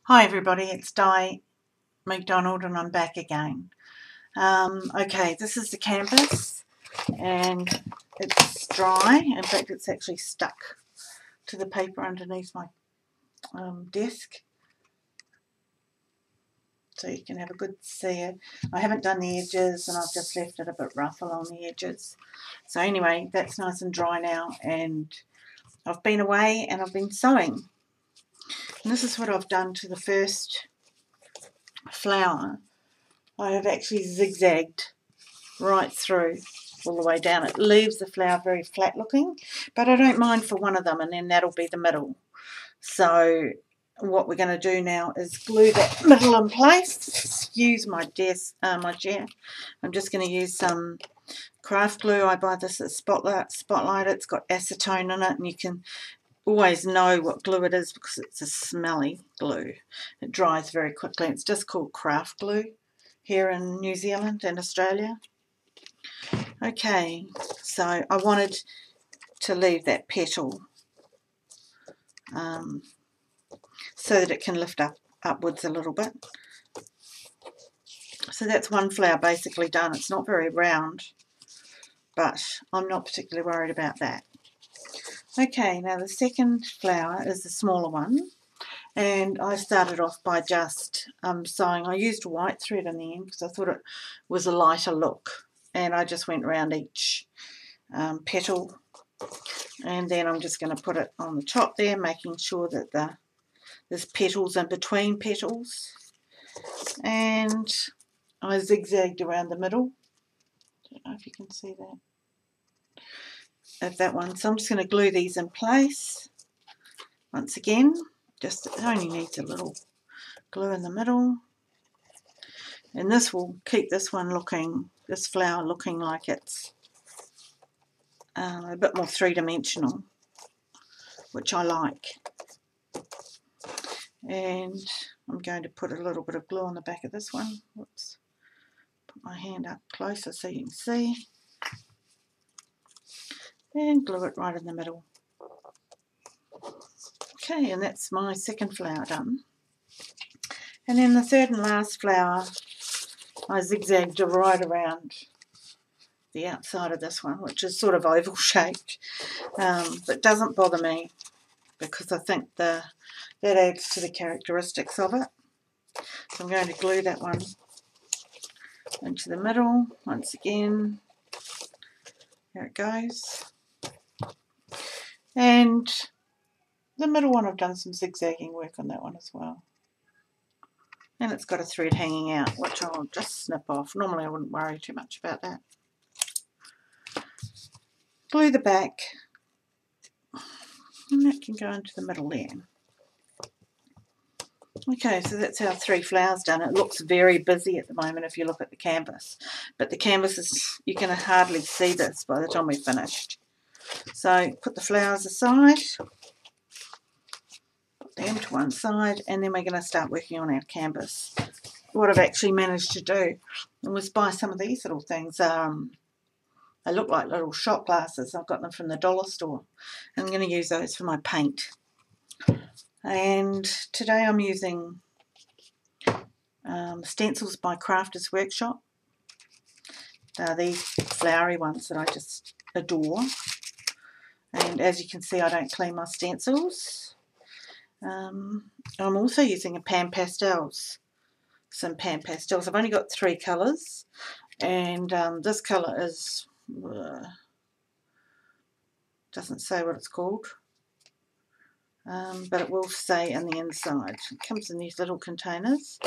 Hi everybody, it's McDonald and I'm back again. Okay, this is the canvas and it's dry. In fact, it's actually stuck to the paper underneath my desk. So you can have a good see it. I haven't done the edges and I've just left it a bit rough along the edges. So anyway, that's nice and dry now, and I've been away and I've been sewing. And this is what I've done to the first flower. I have actually zigzagged right through all the way down. It leaves the flower very flat looking, but I don't mind for one of them, and then that'll be the middle. So what we're going to do now is glue that middle in place. Excuse my chair. I'm just going to use some craft glue. I buy this at Spotlight. It's got acetone in it, and you can always know what glue it is because it's a smelly glue. It dries very quickly. It's just called craft glue here in New Zealand and Australia. Okay, so I wanted to leave that petal so that it can lift upwards a little bit. So that's one flower basically done. It's not very round, but I'm not particularly worried about that. Okay, now the second flower is the smaller one, and I started off by just sewing. I used white thread in the end because I thought it was a lighter look, and I just went around each petal, and then I'm just going to put it on the top there, making sure that there's petals in between petals, and I zigzagged around the middle. I don't know if you can see that. Of that one. So I'm just going to glue these in place once again. Just, it only needs a little glue in the middle, and this will keep this flower looking like it's a bit more three-dimensional, which I like. And I'm going to put a little bit of glue on the back of this one. Whoops. Put my hand up closer so you can see. And glue it right in the middle. Okay, and that's my second flower done. And then the third and last flower, I zigzagged right around the outside of this one, which is sort of oval shaped, but doesn't bother me because I think that adds to the characteristics of it. So I'm going to glue that one into the middle once again. There it goes. And the middle one, I've done some zigzagging work on that one as well. And it's got a thread hanging out, which I'll just snip off. Normally I wouldn't worry too much about that. Glue the back, and that can go into the middle there. Okay, so that's our three flowers done. It looks very busy at the moment if you look at the canvas, but the canvas is, you can hardly see this by the time we're finished. So put the flowers aside, put them to one side, and then we're going to start working on our canvas. What I've actually managed to do was buy some of these little things. They look like little shot glasses. I've got them from the dollar store. I'm going to use those for my paint. And today I'm using stencils by Crafters Workshop. They're these flowery ones that I just adore. And as you can see, I don't clean my stencils. I'm also using Pan Pastels. Some Pan Pastels. I've only got 3 colours. And this colour is... doesn't say what it's called. But it will say in the inside. It comes in these little containers.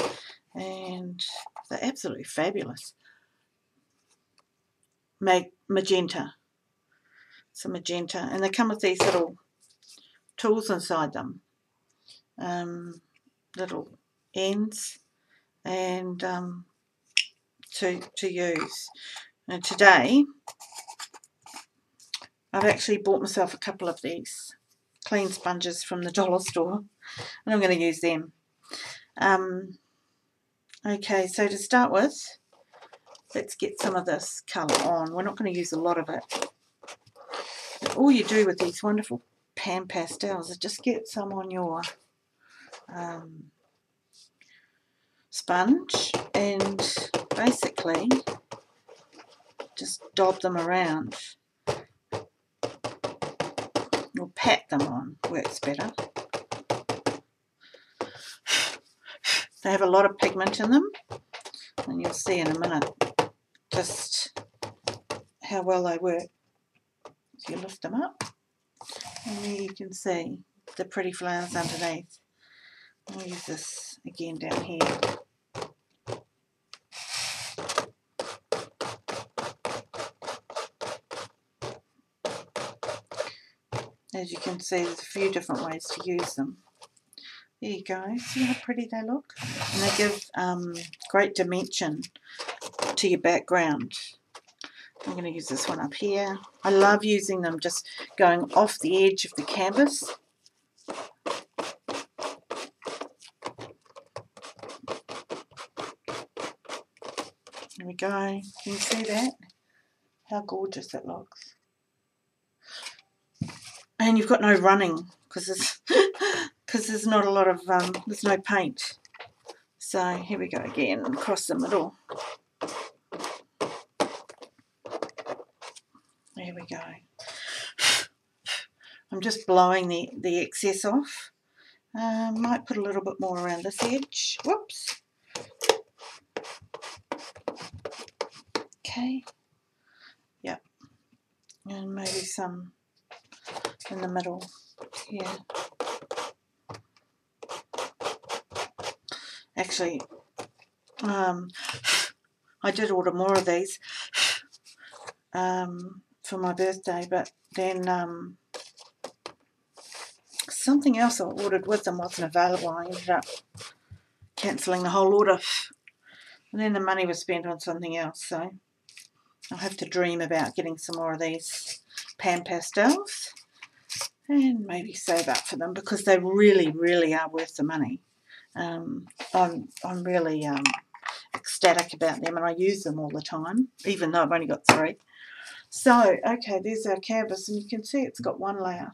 And they're absolutely fabulous. Magenta. It's a magenta, and they come with these little tools inside them, little ends, and to use. And today I've actually bought myself a couple of these clean sponges from the dollar store, and I'm going to use them. Okay, so to start with, let's get some of this colour on. We're not going to use a lot of it. All you do with these wonderful Pan Pastels is just get some on your sponge and basically just dab them around, or pat them on, works better. They have a lot of pigment in them, and you'll see in a minute just how well they work. So you lift them up, and there you can see the pretty flowers underneath. I'll use this again down here. As you can see, there's a few different ways to use them. There you go. See how pretty they look? And they give great dimension to your background. I'm going to use this one up here. I love using them just going off the edge of the canvas. There we go. Can you see that? How gorgeous it looks. And you've got no running because there's not a lot of, there's no paint. So here we go again, across the middle. There we go. I'm just blowing the excess off. Might put a little bit more around this edge. Whoops. Okay. Yep. And maybe some in the middle here. Actually, I did order more of these for my birthday, but then something else I ordered with them wasn't available. I ended up cancelling the whole order, and then the money was spent on something else, so I'll have to dream about getting some more of these pan pastels and maybe save up for them, because they really, really are worth the money. I'm really ecstatic about them, and I use them all the time, even though I've only got 3. So, okay, there's our canvas, and you can see it's got one layer.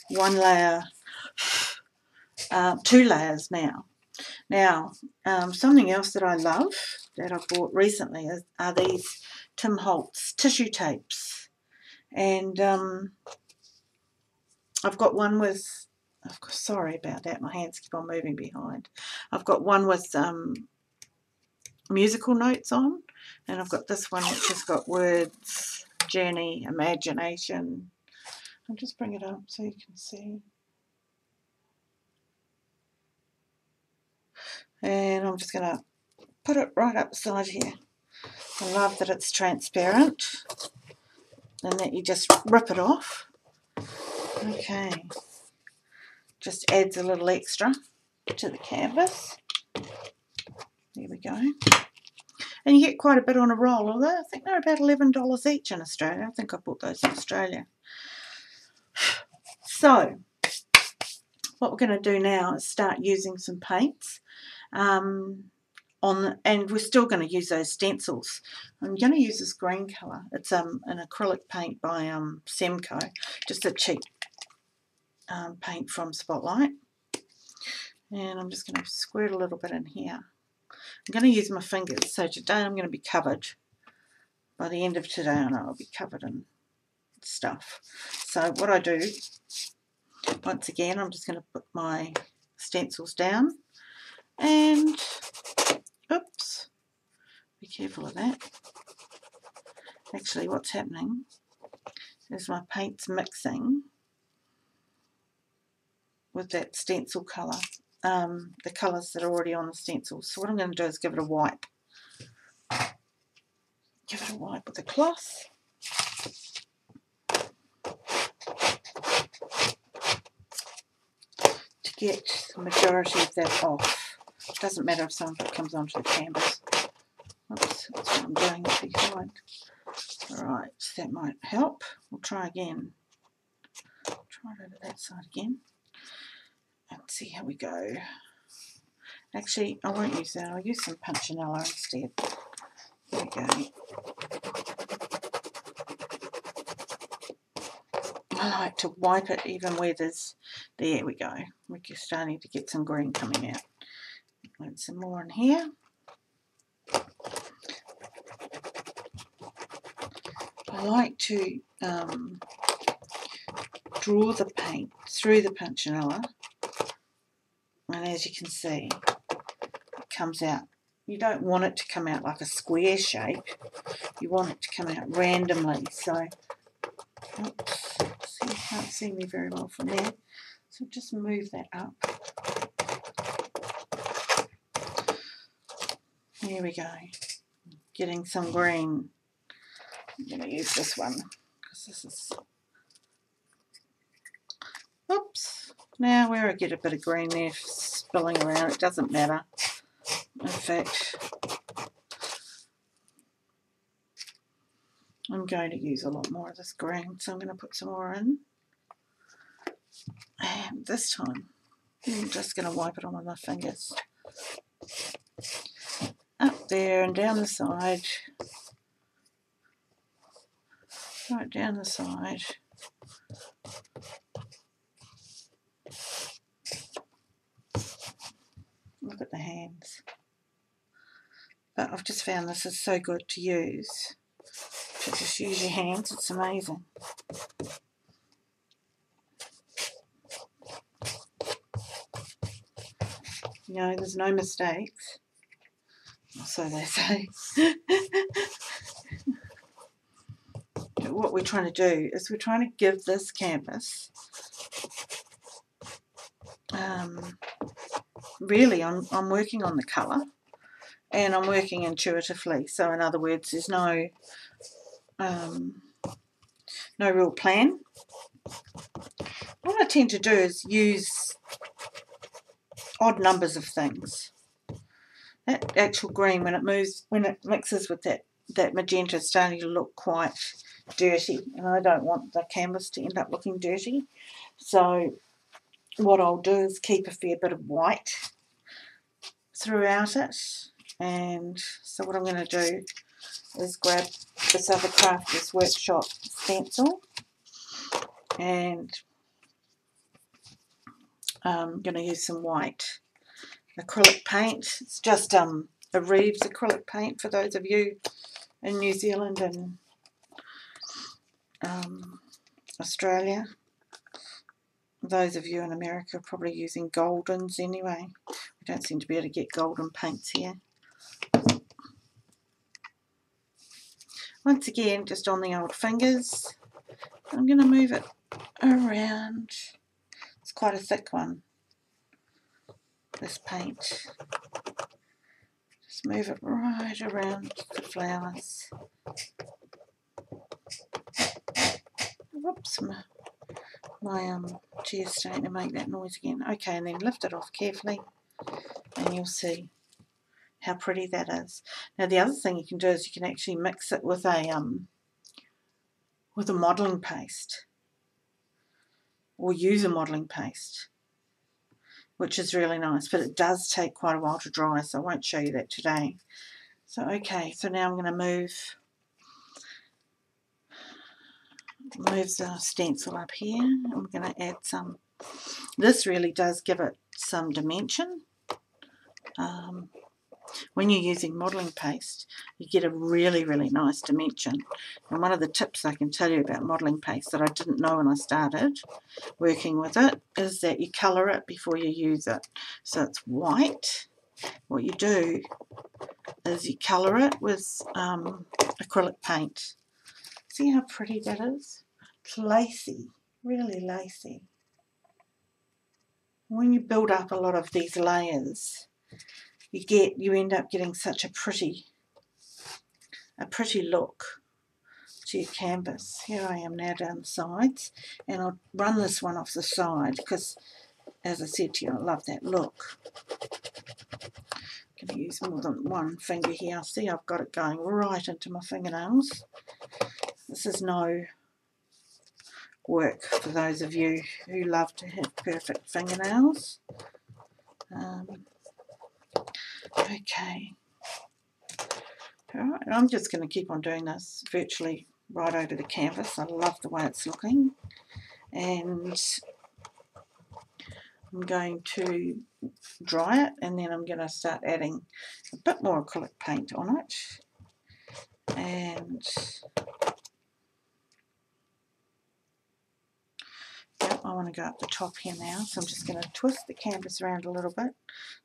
One layer, 2 layers now. Now, something else that I love that I bought recently are these Tim Holtz tissue tapes. And I've got one with, sorry about that, my hands keep on moving behind. I've got one with musical notes on, and I've got this one which has got words, journey, imagination. I'll just bring it up so you can see. And I'm just going to put it right up the side here. I love that it's transparent and that you just rip it off. Okay. Just adds a little extra to the canvas. There we go. And you get quite a bit on a roll, although I think they're about $11 each in Australia. I think I bought those in Australia. So, what we're going to do now is start using some paints. And we're still going to use those stencils. I'm going to use this green colour. It's an acrylic paint by Semco, just a cheap paint from Spotlight. And I'm just going to squirt a little bit in here. I'm going to use my fingers. So today I'm going to be covered. By the end of today, I know I'll be covered in stuff. So what I do, once again, I'm just going to put my stencils down. And, oops, be careful of that. Actually, what's happening is my paint's mixing with that stencil colour, the colours that are already on the stencils. So what I'm going to do is give it a wipe. Give it a wipe with a cloth. To get the majority of that off. It doesn't matter if some of it comes onto the canvas. Oops, that's what I'm doing behind. Alright, that might help. We'll try again. Try it over that side again. And see how we go. Actually, I won't use that. I'll use some punchinella instead. There we go. I like to wipe it even where there's... There we go. We're starting to get some green coming out. Add some more in here. I like to draw the paint through the punchinella, and as you can see, it comes out. You don't want it to come out like a square shape. You want it to come out randomly. So, oops, see, you can't see me very well from there. So just move that up. There we go. Getting some green. I'm going to use this one because this is. Oops. Now where I get a bit of green there spilling around, it doesn't matter. In fact, I'm going to use a lot more of this green, so I'm going to put some more in. And this time, I'm just going to wipe it on with my fingers. Up there and down the side. Right down the side. Look at the hands. But I've just found this is so good to use. To just use your hands, it's amazing. You know, there's no mistakes. So they say. What we're trying to do is we're trying to give this canvas really I'm working on the colour and I'm working intuitively. So in other words, there's no real plan. What I tend to do is use odd numbers of things. That actual green, when it mixes with that magenta, is starting to look quite dirty, and I don't want the canvas to end up looking dirty. So what I'll do is keep a fair bit of white throughout it. And so what I'm going to do is grab this other Crafters Workshop stencil, and I'm going to use some white acrylic paint. It's just a Reeves acrylic paint for those of you in New Zealand and Australia. Those of you in America are probably using Goldens anyway. We don't seem to be able to get golden paints here. Once again, just on the old fingers. I'm going to move it around. It's quite a thick one, this paint. Just move it right around the flowers. Whoops, my chair's starting to make that noise again. Okay, and then lift it off carefully, and you'll see how pretty that is. Now the other thing you can do is you can actually mix it with a modelling paste, or use a modelling paste, which is really nice, but it does take quite a while to dry, so I won't show you that today. So okay, so now I'm going to move the stencil up here. I'm going to add some. This really does give it some dimension. When you're using modelling paste, you get a really, really nice dimension. And one of the tips I can tell you about modelling paste that I didn't know when I started working with it is that you colour it before you use it. So it's white. What you do is you colour it with acrylic paint. See how pretty that is? It's lacy, really lacy. When you build up a lot of these layers, you end up getting such a pretty look to your canvas. Here I am now down the sides, and I'll run this one off the side because, as I said to you, I love that look. I'm going to use more than one finger here. See, I've got it going right into my fingernails. This is no work for those of you who love to have perfect fingernails. Okay. Alright, I'm just going to keep on doing this virtually right over the canvas. I love the way it's looking. And I'm going to dry it, and then I'm going to start adding a bit more acrylic paint on it. And yep, I want to go up the top here now, so I'm just going to twist the canvas around a little bit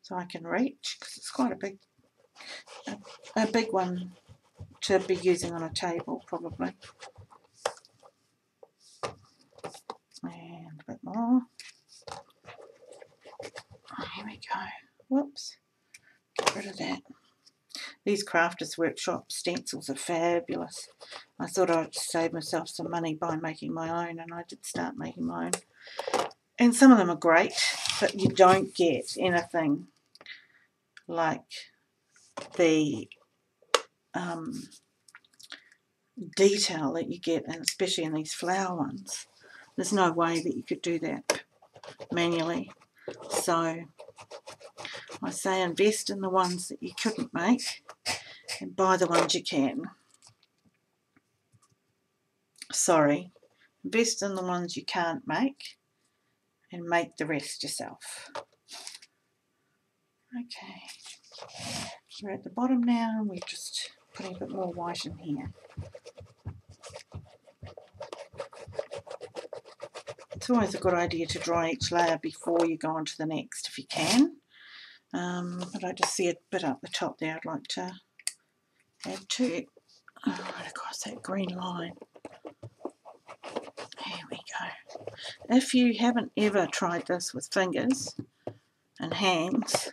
so I can reach, because it's quite a big one to be using on a table probably. And a bit more. Here we go. Whoops. Get rid of that. These Crafters Workshop stencils are fabulous. I thought I'd save myself some money by making my own, and I did start making my own. And some of them are great, but you don't get anything like the detail that you get, and especially in these flower ones. There's no way that you could do that manually. So I say invest in the ones that you couldn't make and buy the ones you can. Sorry, invest in the ones you can't make and make the rest yourself. Okay, we're at the bottom now, and we're just putting a bit more white in here. It's always a good idea to dry each layer before you go on to the next if you can. But I just see a bit up the top there I'd like to add to right across that green line. There we go. If you haven't ever tried this with fingers and hands,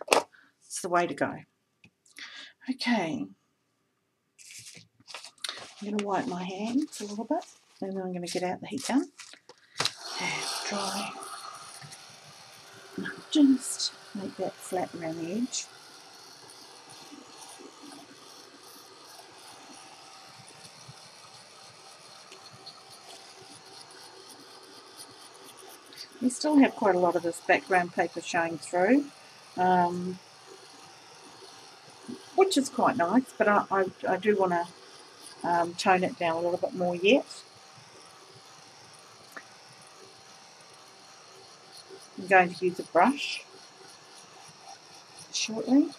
it's the way to go. Okay, I'm going to wipe my hands a little bit, and then I'm going to get out the heat gun and dry. Just make that flat around the edge. You still have quite a lot of this background paper showing through, which is quite nice, but I do want to tone it down a little bit more yet. I'm going to use a brush shortly.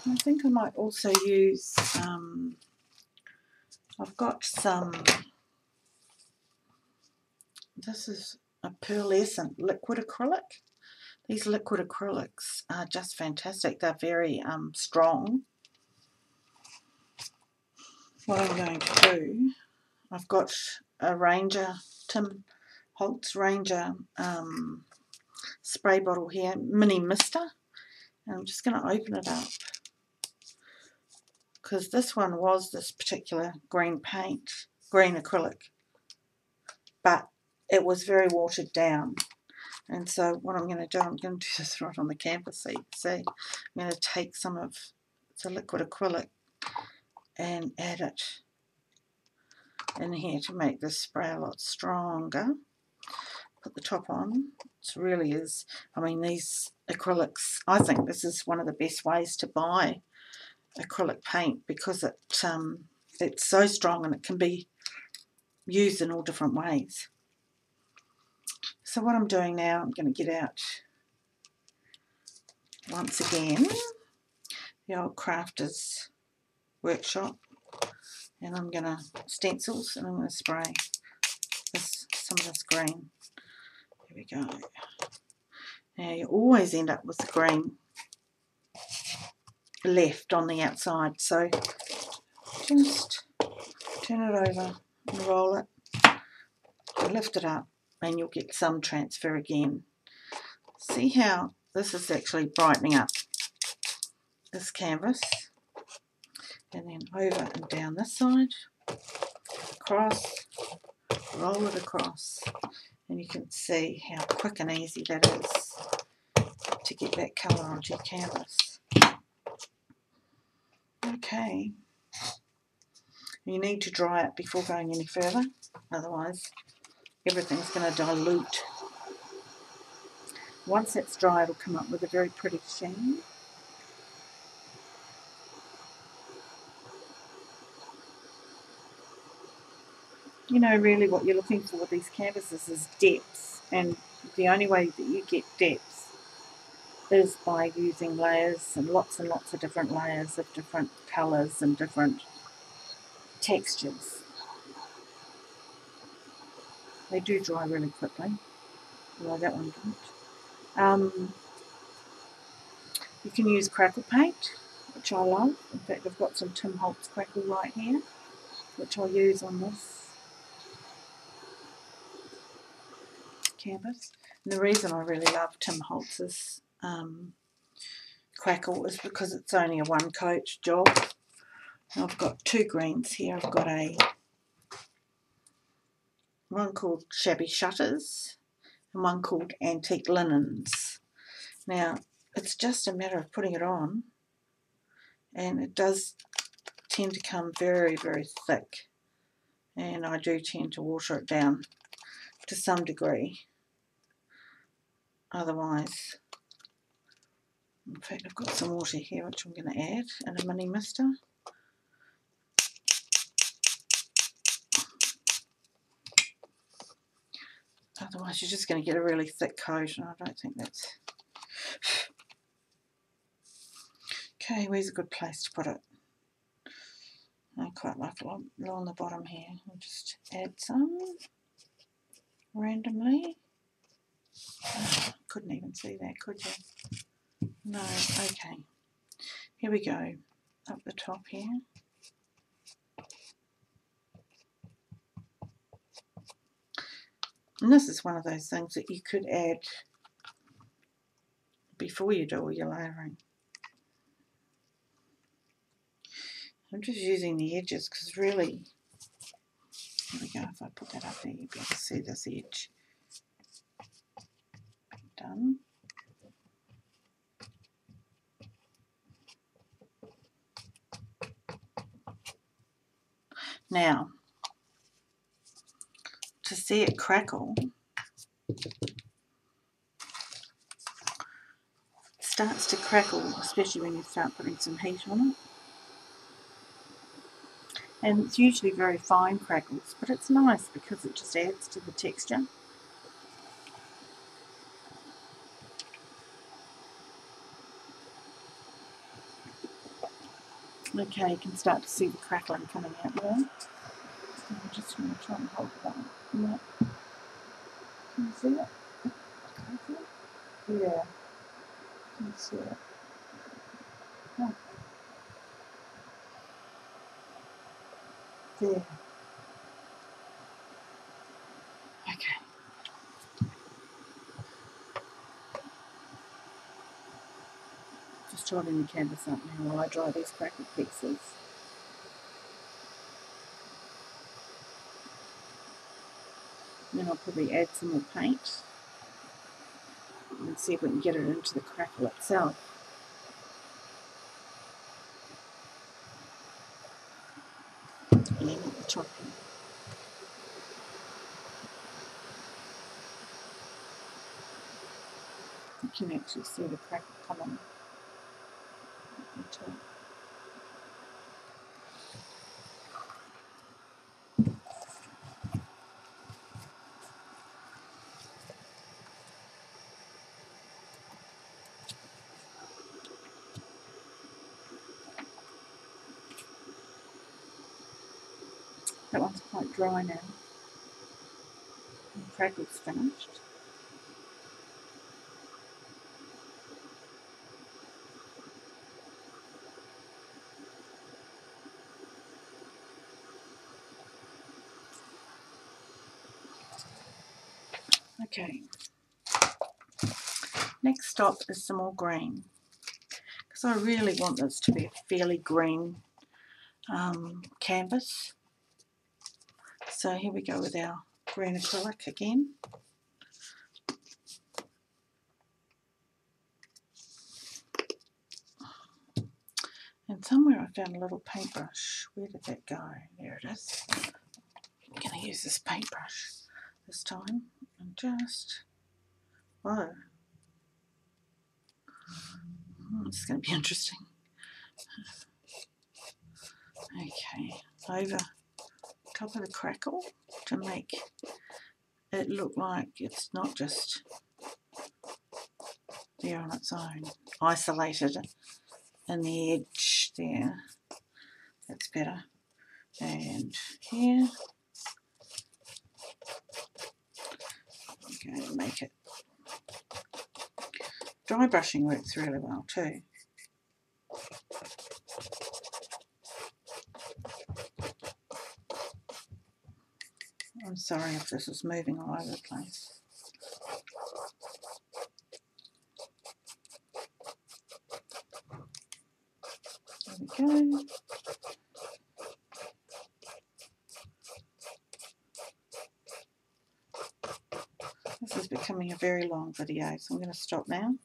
I think I might also use, I've got some, this is a pearlescent liquid acrylic. These liquid acrylics are just fantastic. They're very strong. What I'm going to do, I've got a Ranger, Tim Holtz Ranger spray bottle here, mini mister, and I'm just going to open it up, because this one was this particular green paint, green acrylic, but it was very watered down. And so what I'm going to do, I'm going to do this right on the canvas so you can see. I'm going to take some of the liquid acrylic and add it in here to make this spray a lot stronger. Put the top on. It really is, I mean, these acrylics, I think this is one of the best ways to buy acrylic paint, because it's so strong and it can be used in all different ways. So what I'm doing now, I'm going to get out once again the old Crafters Workshop, and I'm going to stencils, and I'm going to spray some of this green. Here we go. Now you always end up with the green left on the outside, so just turn it over and roll it, lift it up, and you'll get some transfer again. See how this is actually brightening up this canvas, and then over and down this side, across, roll it across, and you can see how quick and easy that is to get that colour onto your canvas. Okay, you need to dry it before going any further, otherwise everything's going to dilute. Once it's dry, it'll come up with a very pretty sheen. You know, really what you're looking for with these canvases is depth, and the only way that you get depth is by using layers and lots of different layers of different colours and different textures. They do dry really quickly, although that one didn't. You can use crackle paint, which I love. In fact, I've got some Tim Holtz crackle right here, which I'll use on this canvas. And the reason I really love Tim Holtz's crackle is because it's only a one coat job. I've got two greens here. I've got one called Shabby Shutters and one called Antique Linens. Now, it's just a matter of putting it on, and it does tend to come very, very thick, and I do tend to water it down to some degree. Otherwise, in fact, I've got some water here which I'm going to add in a mini mister. Otherwise, you're just going to get a really thick coat, and I don't think that's... Okay, where's a good place to put it? I quite like it along the bottom here. I'll just add some randomly. Oh, couldn't even see that, could you? No, okay. Here we go, up the top here. And this is one of those things that you could add before you do all your layering. I'm just using the edges because really, here we go, if I put that up there you'll be able to see this edge. Done. Now, to see it crackle, it starts to crackle, especially when you start putting some heat on it. And it's usually very fine crackles, but it's nice because it just adds to the texture. Okay, you can start to see the crackling coming out there. I'm just going to try and hold it up. Yeah. Can you see it? Yeah. Can you see it? Oh. There. Okay. Just holding the canvas up now while I dry these crackled pieces. Then I'll probably add some more paint and see if we can get it into the crackle itself. And then at the top here. You can actually see the crackle coming at the top. That one's quite dry now. The crackle's finished. Okay. Next stop is some more green, because I really want this to be a fairly green canvas. So here we go with our green acrylic again. And somewhere I found a little paintbrush. Where did that go? There it is. I'm going to use this paintbrush this time and just, whoa. This is going to be interesting. Okay, over top of the crackle to make it look like it's not just there on its own, isolated in the edge there. That's better. And here, I'm going to make it. Dry brushing works really well too. I'm sorry if this is moving all over the place. There we go. This is becoming a very long video, so I'm going to stop now.